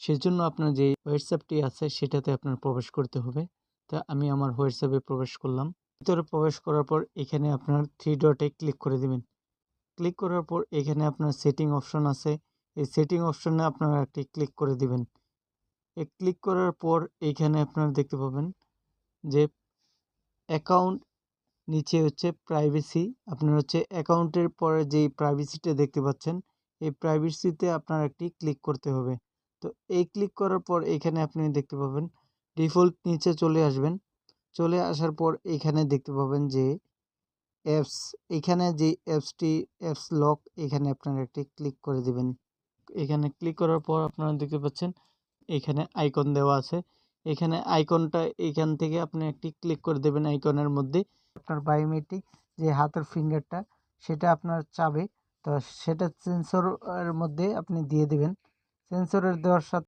সেজন্য আপনার যে হোয়াটসঅ্যাপটি আছে সেটাতে আপনার প্রবেশ করতে হবে। তা আমি আমার হোয়াটসঅ্যাপে প্রবেশ করলাম। ভিতরে প্রবেশ করার পর এখানে আপনার 3 ডটে ক্লিক করে দিবেন। ক্লিক করার পর এখানে আপনার সেটিং অপশন আছে। এই সেটিং অপশনে আপনারা একটি ক্লিক করে দিবেন। এই ক্লিক করার পর এইখানে আপনারা দেখতে পাবেন যে অ্যাকাউন্ট, নিচে হচ্ছে প্রাইভেসি। আপনার হচ্ছে অ্যাকাউন্টের পরে যেই প্রাইভেসিটা দেখতে পাচ্ছেন, এই প্রাইভেসিতে আপনার একটি ক্লিক করতে হবে। তো এই ক্লিক করার পর এখানে আপনি দেখতে পাবেন ডিফল্ট, নিচে চলে আসবেন। চলে আসার পর এখানে দেখতে পাবেন যে অ্যাপস, এখানে যে অ্যাপস লক, এখানে আপনারা একটি ক্লিক করে দিবেন। এখানে ক্লিক করার পর আপনারা দেখতে পাচ্ছেন এখানে আইকন দেওয়া আছে। এখানে আইকনটা, এখান থেকে আপনি একটি ক্লিক করে দেবেন আইকনের মধ্যে। আপনার বায়োমেট্রিক যে হাতের ফিঙ্গারটা, সেটা আপনার চাবে, তো সেটা সেন্সরের মধ্যে আপনি দিয়ে দিবেন। সেন্সরের দেওয়ার সাথে